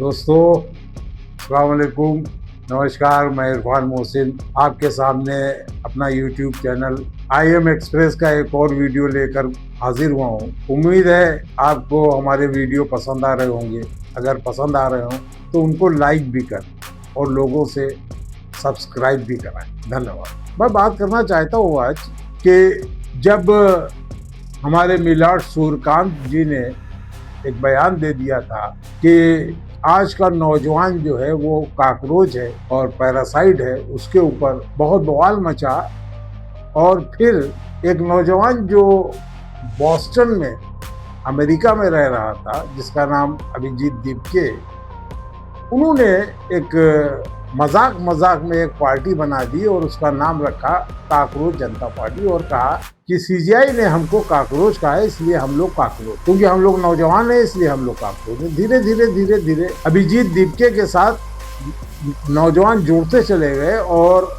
दोस्तों, अस्सलाम वालेकुम, नमस्कार। मैं इरफान मोहसिन आपके सामने अपना यूट्यूब चैनल IM एक्सप्रेस का एक और वीडियो लेकर हाजिर हुआ हूँ। उम्मीद है आपको हमारे वीडियो पसंद आ रहे होंगे। अगर पसंद आ रहे हों तो उनको लाइक भी कर और लोगों से सब्सक्राइब भी कराएं। धन्यवाद। मैं बात करना चाहता हूँ आज कि जब हमारे मिलाड सूर्यकांत जी ने एक बयान दे दिया था कि आज का नौजवान जो है वो कॉकरोच है और पैरासाइट है, उसके ऊपर बहुत बवाल मचा। और फिर एक नौजवान जो बॉस्टन में अमेरिका में रह रहा था, जिसका नाम अभिजीत दीपके, उन्होंने एक मजाक में एक पार्टी बना दी और उसका नाम रखा कॉकरोच जनता पार्टी और कहा कि CGI ने हमको कॉकरोच कहा है, इसलिए हम लोग कॉकरोच, क्योंकि हम लोग नौजवान हैं इसलिए हम लोग कॉकरोच हैं। धीरे धीरे अभिजीत दीपके के साथ नौजवान जुड़ते चले गए और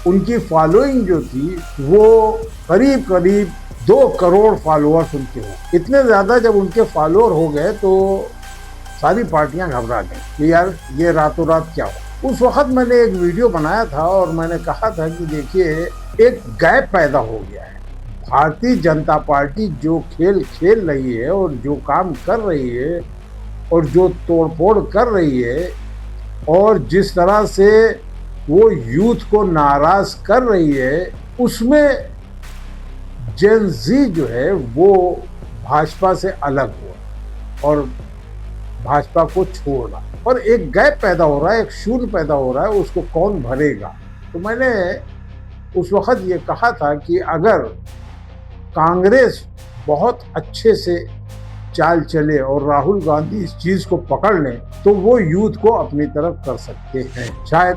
उनकी फॉलोइंग जो थी वो करीब 2 करोड़ फॉलोअर्स उनके हो। इतने ज़्यादा जब उनके फॉलोअर हो गए तो सारी पार्टियां घबरा गई कि यार ये रातों रात क्या हो। उस वक्त मैंने एक वीडियो बनाया था और मैंने कहा था कि देखिए, एक गैप पैदा हो गया है। भारतीय जनता पार्टी जो खेल खेल रही है और जो काम कर रही है और जो तोड़फोड़ कर रही है और जिस तरह से वो यूथ को नाराज कर रही है, उसमें जेन जी जो है वो भाजपा से अलग हुआ और भाजपा को छोड़ रहा और एक गैप पैदा हो रहा है, एक शून्य पैदा हो रहा है। उसको कौन भरेगा? तो मैंने उस वक्त ये कहा था कि अगर कांग्रेस बहुत अच्छे से चाल चले और राहुल गांधी इस चीज को पकड़ लें तो वो यूथ को अपनी तरफ कर सकते हैं। शायद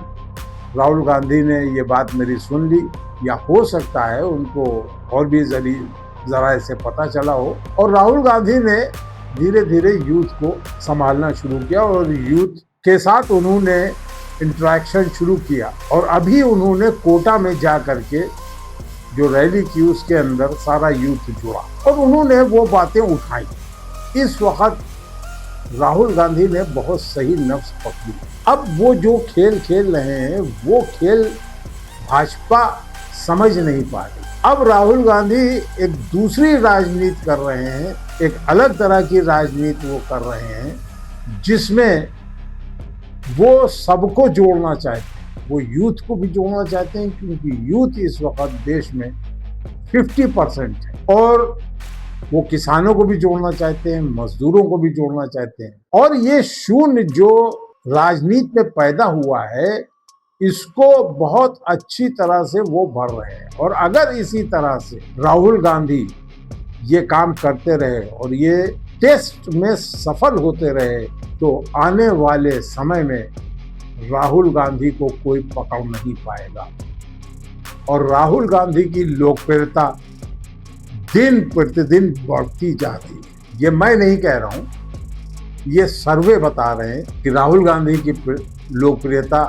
राहुल गांधी ने ये बात मेरी सुन ली, या हो सकता है उनको और भी जरा से पता चला हो, और राहुल गांधी ने धीरे धीरे यूथ को संभालना शुरू किया और यूथ के साथ उन्होंने इंटरेक्शन शुरू किया। और अभी उन्होंने कोटा में जा करके जो रैली की उसके अंदर सारा यूथ जुड़ा और उन्होंने वो बातें उठाई। इस वक्त राहुल गांधी ने बहुत सही नफ्स पकड़ी। अब वो जो खेल खेल रहे हैं वो खेल भाजपा समझ नहीं पा रही। अब राहुल गांधी एक दूसरी राजनीति कर रहे हैं, एक अलग तरह की राजनीति वो कर रहे हैं जिसमें वो सबको जोड़ना चाहते हैं। वो यूथ को भी जोड़ना चाहते हैं क्योंकि यूथ इस वक्त देश में 50% है, और वो किसानों को भी जोड़ना चाहते हैं, मजदूरों को भी जोड़ना चाहते हैं। और ये शून्य जो राजनीति में पैदा हुआ है, इसको बहुत अच्छी तरह से वो भर रहे हैं। और अगर इसी तरह से राहुल गांधी ये काम करते रहे और ये टेस्ट में सफल होते रहे तो आने वाले समय में राहुल गांधी को कोई पकड़ नहीं पाएगा। और राहुल गांधी की लोकप्रियता दिन प्रतिदिन बढ़ती जाती है। ये मैं नहीं कह रहा हूं, ये सर्वे बता रहे हैं कि राहुल गांधी की लोकप्रियता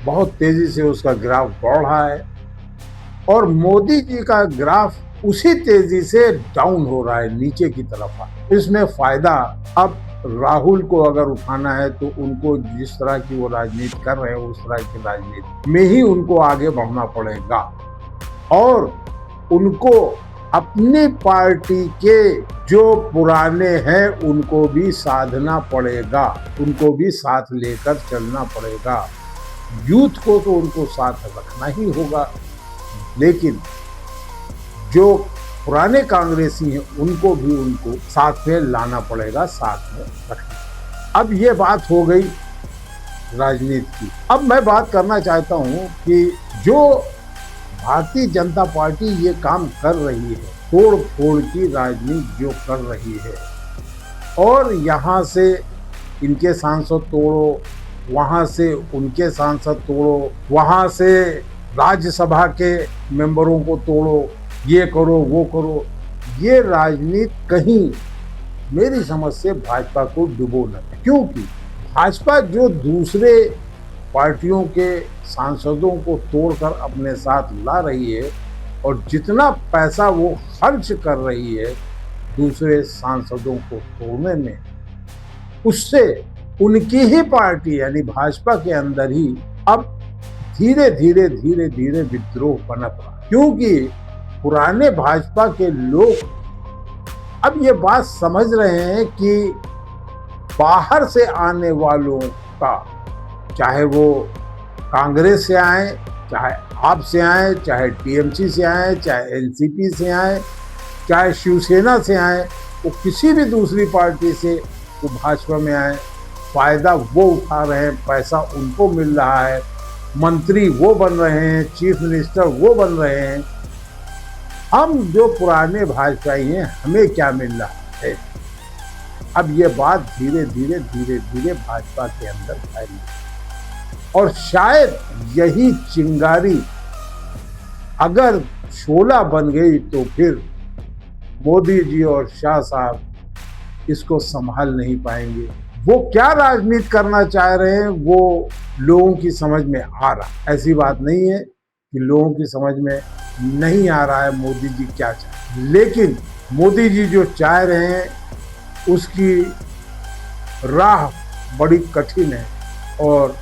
बहुत तेजी से उसका ग्राफ बढ़ रहा है और मोदी जी का ग्राफ उसी तेजी से डाउन हो रहा है, नीचे की तरफ। इसमें फायदा अब राहुल को अगर उठाना है तो उनको जिस तरह की वो राजनीति कर रहे हैं उस तरह की राजनीति में ही उनको आगे बढ़ना पड़ेगा और उनको अपनी पार्टी के जो पुराने हैं उनको भी साधना पड़ेगा, उनको भी साथ लेकर चलना पड़ेगा। यूथ को तो उनको साथ रखना ही होगा, लेकिन जो पुराने कांग्रेसी हैं उनको भी उनको साथ में लाना पड़ेगा, साथ में रखना। अब ये बात हो गई राजनीति की। अब मैं बात करना चाहता हूं कि जो भारतीय जनता पार्टी ये काम कर रही है, तोड़ फोड़ की राजनीति जो कर रही है, और यहाँ से इनके सांसद तोड़ो, वहाँ से उनके सांसद तोड़ो, वहाँ से राज्यसभा के मेंबरों को तोड़ो, ये करो वो करो, ये राजनीति कहीं मेरी समझ से भाजपा को डुबो न दे। क्योंकि भाजपा जो दूसरे पार्टियों के सांसदों को तोड़कर अपने साथ ला रही है और जितना पैसा वो खर्च कर रही है दूसरे सांसदों को तोड़ने में, उससे उनकी ही पार्टी यानी भाजपा के अंदर ही अब धीरे धीरे विद्रोह पनप रहा, क्योंकि पुराने भाजपा के लोग अब ये बात समझ रहे हैं कि बाहर से आने वालों का, चाहे वो कांग्रेस से आए, चाहे आप से आए, चाहे टीएमसी से आए, चाहे एनसीपी से आए, चाहे शिवसेना से आए, वो किसी भी दूसरी पार्टी से वो भाजपा में आए, फायदा वो उठा रहे हैं, पैसा उनको मिल रहा है, मंत्री वो बन रहे हैं, चीफ मिनिस्टर वो बन रहे हैं। हम जो पुराने भाजपाई हैं हमें क्या मिल रहा है? अब ये बात धीरे धीरे भाजपा के अंदर फैली और शायद यही चिंगारी अगर शोला बन गई तो फिर मोदी जी और शाह साहब इसको संभाल नहीं पाएंगे। वो क्या राजनीति करना चाह रहे हैं वो लोगों की समझ में आ रहा। ऐसी बात नहीं है कि लोगों की समझ में नहीं आ रहा है मोदी जी क्या चाह रहे हैं, लेकिन मोदी जी जो चाह रहे हैं उसकी राह बड़ी कठिन है और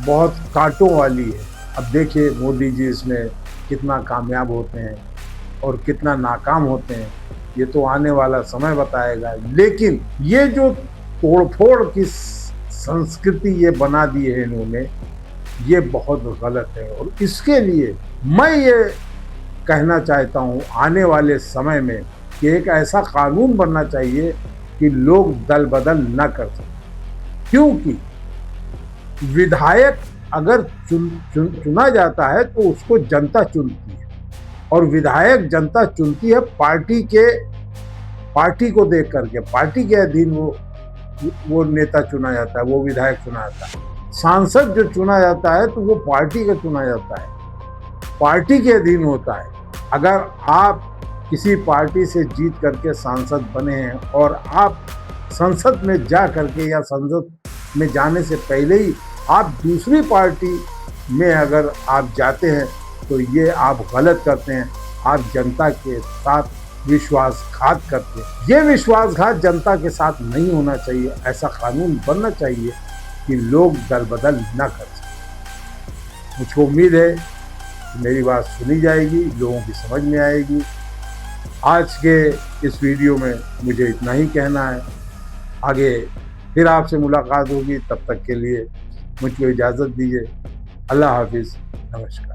बहुत कांटों वाली है। अब देखिए मोदी जी इसमें कितना कामयाब होते हैं और कितना नाकाम होते हैं, ये तो आने वाला समय बताएगा। लेकिन ये जो तोड़फोड़ की संस्कृति ये बना दी है इन्होंने, ये बहुत गलत है और इसके लिए मैं ये कहना चाहता हूँ आने वाले समय में कि एक ऐसा कानून बनना चाहिए कि लोग दल बदल न कर सकें, क्योंकि विधायक अगर चुना जाता है तो उसको जनता चुनती है और विधायक जनता चुनती है पार्टी को देख करके, पार्टी के अधीन वो नेता चुना जाता है, वो विधायक चुना जाता है। सांसद जो चुना जाता है तो वो पार्टी का चुना जाता है, पार्टी के अधीन होता है। अगर आप किसी पार्टी से जीत करके सांसद बने हैं और आप संसद में जा करके या संसद में जाने से पहले ही आप दूसरी पार्टी में अगर आप जाते हैं तो ये आप गलत करते हैं, आप जनता के साथ विश्वासघात करते हैं। ये विश्वासघात जनता के साथ नहीं होना चाहिए। ऐसा कानून बनना चाहिए कि लोग दल बदल न कर सकें। मुझको उम्मीद है कि मेरी बात सुनी जाएगी, लोगों की समझ में आएगी। आज के इस वीडियो में मुझे इतना ही कहना है। आगे फिर आपसे मुलाकात होगी, तब तक के लिए मुझको इजाज़त दीजिए। अल्लाह हाफिज़, नमस्कार।